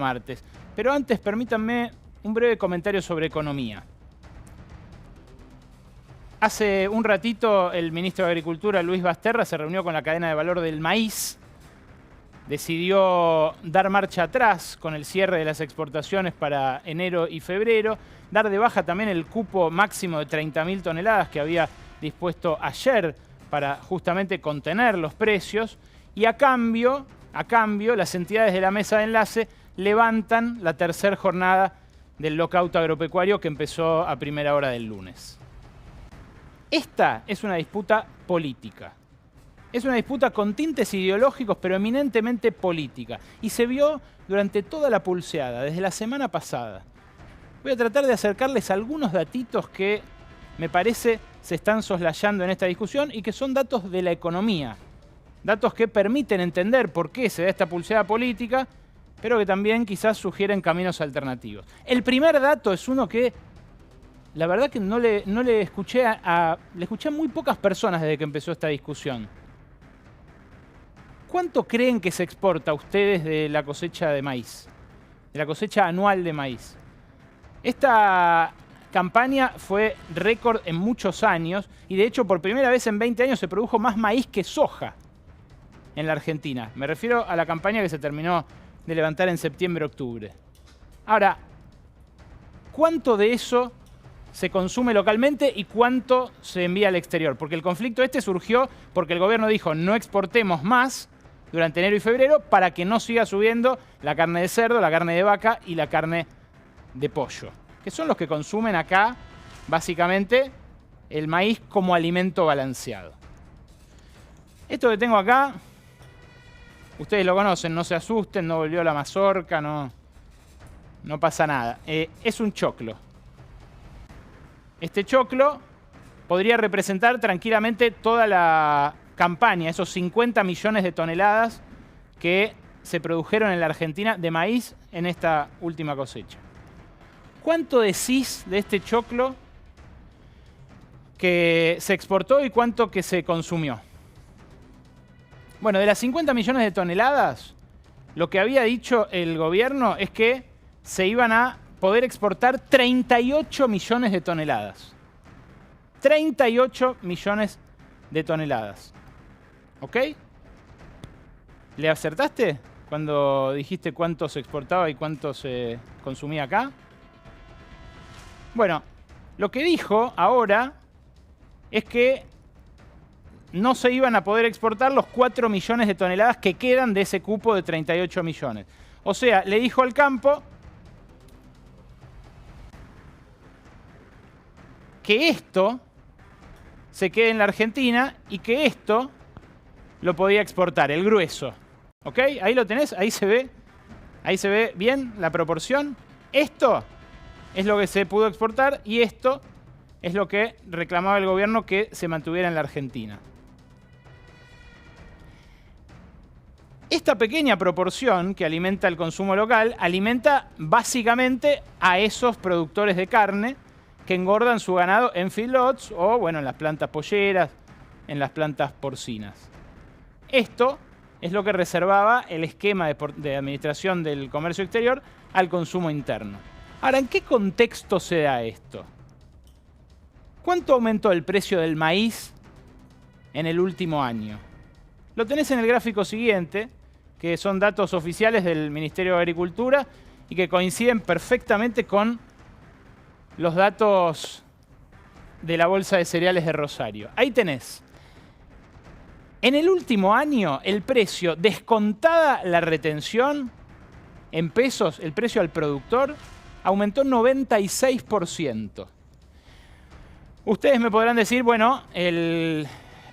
martes. Pero antes, permítanme un breve comentario sobre economía. Hace un ratito el ministro de Agricultura, Luis Basterra, se reunió con la cadena de valor del maíz. Decidió dar marcha atrás con el cierre de las exportaciones para enero y febrero, dar de baja también el cupo máximo de 30.000 toneladas que había dispuesto ayer para justamente contener los precios, y a cambio, las entidades de la mesa de enlace levantan la tercera jornada del lockout agropecuario que empezó a primera hora del lunes. Esta es una disputa política. Es una disputa con tintes ideológicos, pero eminentemente política. Y se vio durante toda la pulseada, desde la semana pasada. Voy a tratar de acercarles algunos datitos que me parece se están soslayando en esta discusión y que son datos de la economía. Datos que permiten entender por qué se da esta pulseada política, pero que también quizás sugieren caminos alternativos. El primer dato es uno que la verdad que no le escuché a muy pocas personas desde que empezó esta discusión. ¿Cuánto creen que se exporta ustedes de la cosecha de maíz? De la cosecha anual de maíz. Esta campaña fue récord en muchos años y de hecho por primera vez en 20 años se produjo más maíz que soja en la Argentina. Me refiero a la campaña que se terminó de levantar en septiembre-octubre. Ahora, ¿cuánto de eso se consume localmente y cuánto se envía al exterior? Porque el conflicto este surgió porque el gobierno dijo no exportemos más durante enero y febrero para que no siga subiendo la carne de cerdo, la carne de vaca y la carne de pollo, que son los que consumen acá básicamente el maíz como alimento balanceado. Esto que tengo acá, ustedes lo conocen, no se asusten, no volvió la mazorca, no pasa nada. Es un choclo. Este choclo podría representar tranquilamente toda la campaña, esos 50 millones de toneladas que se produjeron en la Argentina de maíz en esta última cosecha. ¿Cuánto decís de este choclo que se exportó y cuánto que se consumió? Bueno, de las 50 millones de toneladas, lo que había dicho el gobierno es que se iban a poder exportar 38 millones de toneladas. 38 millones de toneladas. ¿Ok? ¿Le acertaste cuando dijiste cuánto se exportaba y cuánto se consumía acá? Bueno, lo que dijo ahora es que no se iban a poder exportar los 4 millones de toneladas que quedan de ese cupo de 38 millones. O sea, le dijo al campo que esto se quede en la Argentina y que esto lo podía exportar, el grueso. ¿Ok? Ahí lo tenés, ahí se ve bien la proporción. Esto es lo que se pudo exportar y esto es lo que reclamaba el gobierno que se mantuviera en la Argentina. Esta pequeña proporción que alimenta el consumo local alimenta básicamente a esos productores de carne que engordan su ganado en feedlots o, bueno, en las plantas polleras, en las plantas porcinas. Esto es lo que reservaba el esquema de administración del comercio exterior al consumo interno. Ahora, ¿en qué contexto se da esto? ¿Cuánto aumentó el precio del maíz en el último año? Lo tenés en el gráfico siguiente, que son datos oficiales del Ministerio de Agricultura y que coinciden perfectamente con los datos de la Bolsa de Cereales de Rosario. Ahí tenés. En el último año, el precio, descontada la retención, en pesos, el precio al productor, aumentó 96%. Ustedes me podrán decir, bueno, el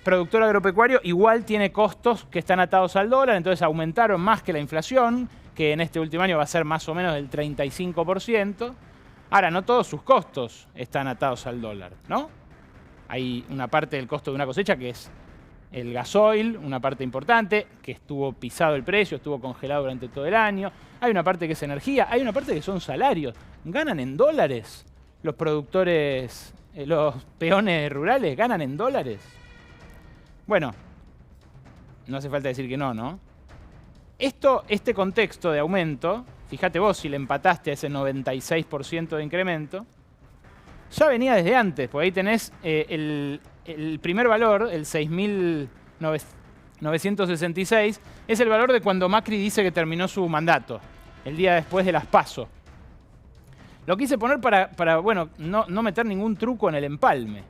productor agropecuario igual tiene costos que están atados al dólar, entonces aumentaron más que la inflación, que en este último año va a ser más o menos del 35%. Ahora, no todos sus costos están atados al dólar, ¿no? Hay una parte del costo de una cosecha que es el gasoil, una parte importante, que estuvo pisado el precio, estuvo congelado durante todo el año. Hay una parte que es energía, hay una parte que son salarios. Ganan en dólares los productores, los peones rurales, ganan en dólares. Bueno, no hace falta decir que no, ¿no? Este contexto de aumento fíjate vos si le empataste a ese 96% de incremento, ya venía desde antes, porque ahí tenés el primer valor, el 6.966, es el valor de cuando Macri dice que terminó su mandato, el día después de las PASO. Lo quise poner para bueno, no meter ningún truco en el empalme.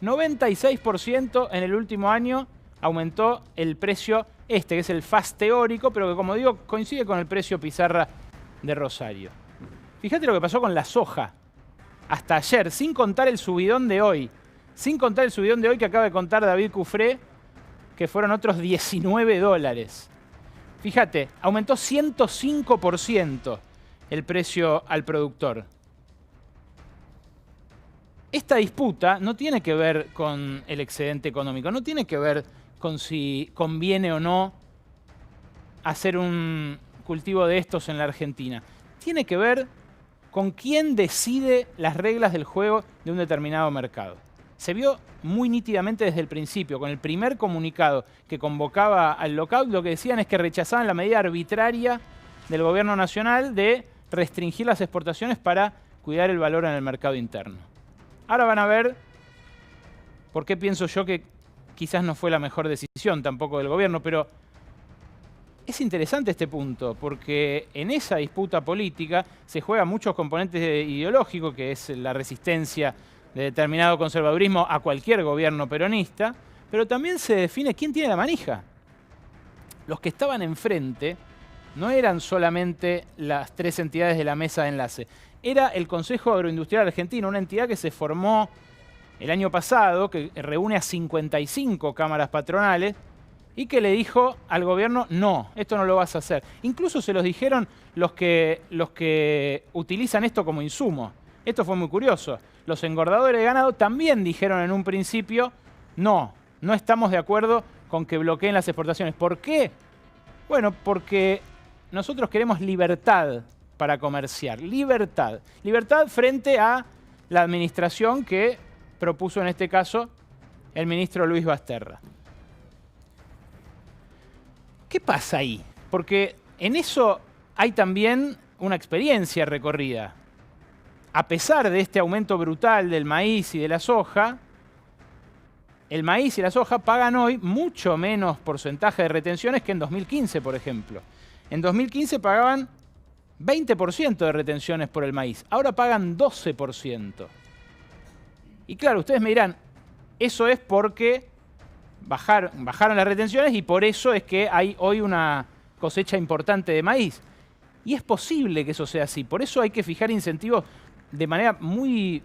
96% en el último año aumentó el precio que es el FAS teórico, pero que, como digo, coincide con el precio pizarra de Rosario. Fíjate lo que pasó con la soja. Hasta ayer, sin contar el subidón de hoy. Sin contar el subidón de hoy que acaba de contar David Cufré, que fueron otros $19. Fíjate, aumentó 105% el precio al productor. Esta disputa no tiene que ver con el excedente económico, no tiene que ver con si conviene o no hacer un cultivo de estos en la Argentina. Tiene que ver con quién decide las reglas del juego de un determinado mercado. Se vio muy nítidamente desde el principio, con el primer comunicado que convocaba al lockout, lo que decían es que rechazaban la medida arbitraria del gobierno nacional de restringir las exportaciones para cuidar el valor en el mercado interno. Ahora van a ver por qué pienso yo que quizás no fue la mejor decisión tampoco del gobierno, pero es interesante este punto, porque en esa disputa política se juegan muchos componentes ideológicos, que es la resistencia de determinado conservadurismo a cualquier gobierno peronista, pero también se define quién tiene la manija. Los que estaban enfrente no eran solamente las tres entidades de la mesa de enlace, era el Consejo Agroindustrial Argentino, una entidad que se formó el año pasado, que reúne a 55 cámaras patronales, y que le dijo al gobierno, no, esto no lo vas a hacer. Incluso se los dijeron los que utilizan esto como insumo. Esto fue muy curioso. Los engordadores de ganado también dijeron en un principio, no estamos de acuerdo con que bloqueen las exportaciones. ¿Por qué? Bueno, porque nosotros queremos libertad para comerciar. Libertad. Libertad frente a la administración que propuso en este caso el ministro Luis Basterra. ¿Qué pasa ahí? Porque en eso hay también una experiencia recorrida. A pesar de este aumento brutal del maíz y de la soja, el maíz y la soja pagan hoy mucho menos porcentaje de retenciones que en 2015, por ejemplo. En 2015 pagaban 20% de retenciones por el maíz. Ahora pagan 12%. Y claro, ustedes me dirán, eso es porque bajaron las retenciones y por eso es que hay hoy una cosecha importante de maíz. Y es posible que eso sea así. Por eso hay que fijar incentivos de manera muy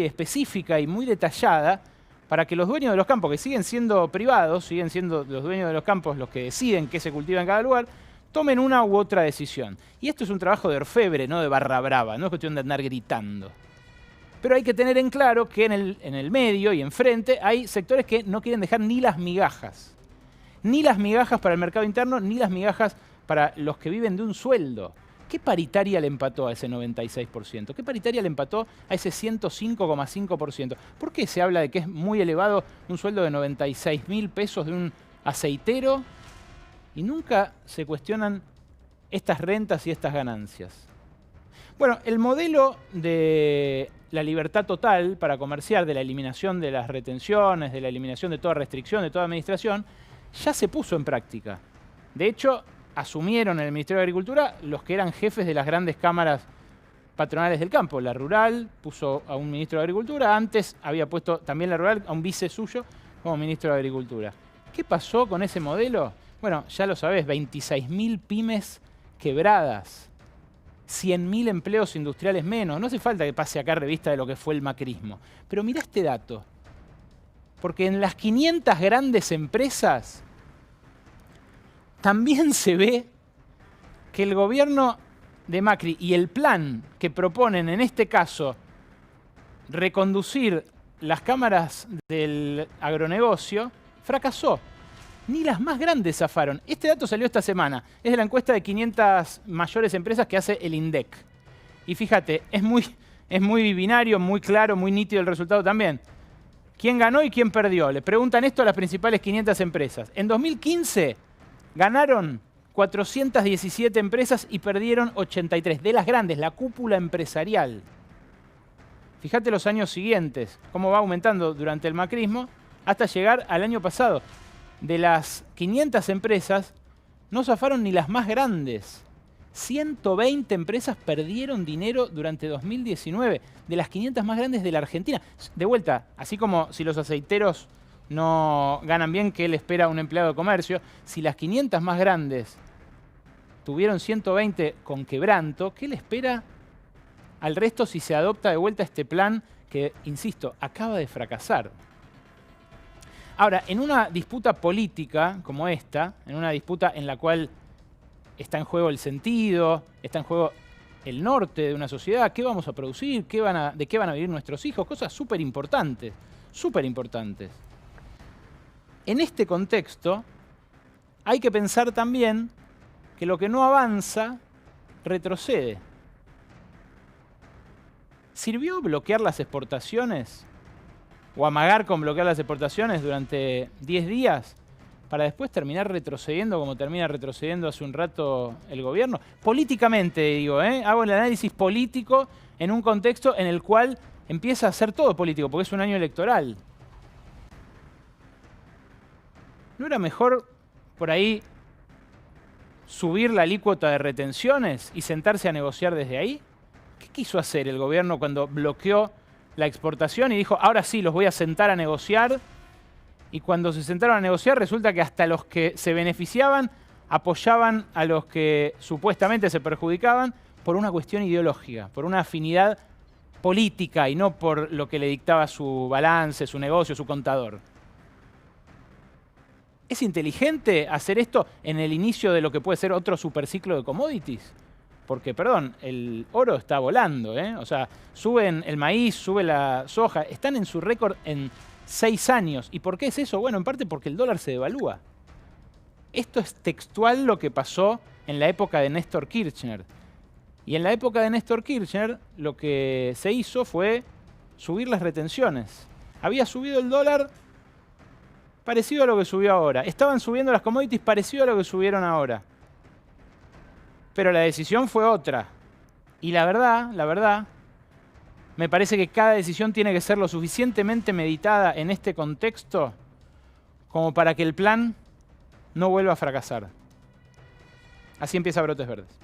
específica y muy detallada para que los dueños de los campos, que siguen siendo privados, siguen siendo los dueños de los campos los que deciden qué se cultiva en cada lugar, tomen una u otra decisión. Y esto es un trabajo de orfebre, no de barra brava, no es cuestión de andar gritando. Pero hay que tener en claro que en el medio y enfrente hay sectores que no quieren dejar ni las migajas. Ni las migajas para el mercado interno, ni las migajas para los que viven de un sueldo. ¿Qué paritaria le empató a ese 96%? ¿Qué paritaria le empató a ese 105,5%? ¿Por qué se habla de que es muy elevado un sueldo de 96.000 pesos de un aceitero y nunca se cuestionan estas rentas y estas ganancias? Bueno, el modelo de la libertad total para comerciar, de la eliminación de las retenciones, de la eliminación de toda restricción, de toda administración, ya se puso en práctica. De hecho, asumieron en el Ministerio de Agricultura los que eran jefes de las grandes cámaras patronales del campo. La Rural puso a un ministro de Agricultura, antes había puesto también la Rural a un vice suyo como ministro de Agricultura. ¿Qué pasó con ese modelo? Bueno, ya lo sabés, 26.000 pymes quebradas, 100.000 empleos industriales menos. No hace falta que pase acá revista de lo que fue el macrismo. Pero mirá este dato, porque en las 500 grandes empresas también se ve que el gobierno de Macri y el plan que proponen, en este caso, reconducir las cámaras del agronegocio, fracasó. Ni las más grandes zafaron. Este dato salió esta semana. Es de la encuesta de 500 mayores empresas que hace el INDEC. Y fíjate, es muy binario, muy claro, muy nítido el resultado también. ¿Quién ganó y quién perdió? Le preguntan esto a las principales 500 empresas. En 2015 ganaron 417 empresas y perdieron 83. De las grandes, la cúpula empresarial. Fíjate los años siguientes, cómo va aumentando durante el macrismo, hasta llegar al año pasado. De las 500 empresas, no zafaron ni las más grandes. 120 empresas perdieron dinero durante 2019, de las 500 más grandes de la Argentina. De vuelta, así como si los aceiteros no ganan bien, ¿qué le espera a un empleado de comercio? Si las 500 más grandes tuvieron 120 con quebranto, ¿qué le espera al resto si se adopta de vuelta este plan que, insisto, acaba de fracasar? Ahora, en una disputa política como esta, en una disputa en la cual está en juego el sentido, está en juego el norte de una sociedad, ¿qué vamos a producir? ¿De qué van a vivir nuestros hijos? Cosas súper importantes, súper importantes. En este contexto, hay que pensar también que lo que no avanza, retrocede. ¿Sirvió bloquear las exportaciones o amagar con bloquear las exportaciones durante 10 días para después terminar retrocediendo como termina retrocediendo hace un rato el gobierno? Políticamente, digo, hago el análisis político en un contexto en el cual empieza a ser todo político, porque es un año electoral. ¿No era mejor por ahí subir la alícuota de retenciones y sentarse a negociar desde ahí? ¿Qué quiso hacer el gobierno cuando bloqueó la exportación y dijo, ahora sí, los voy a sentar a negociar? Y cuando se sentaron a negociar, resulta que hasta los que se beneficiaban apoyaban a los que supuestamente se perjudicaban por una cuestión ideológica, por una afinidad política y no por lo que le dictaba su balance, su negocio, su contador. ¿Es inteligente hacer esto en el inicio de lo que puede ser otro superciclo de commodities? Porque, perdón, el oro está volando, O sea, suben el maíz, sube la soja, están en su récord en 6 años. ¿Y por qué es eso? Bueno, en parte porque el dólar se devalúa. Esto es textual lo que pasó en la época de Néstor Kirchner. Y en la época de Néstor Kirchner lo que se hizo fue subir las retenciones. Había subido el dólar parecido a lo que subió ahora. Estaban subiendo las commodities parecido a lo que subieron ahora. Pero la decisión fue otra. Y la verdad, me parece que cada decisión tiene que ser lo suficientemente meditada en este contexto como para que el plan no vuelva a fracasar. Así empieza Brotes Verdes.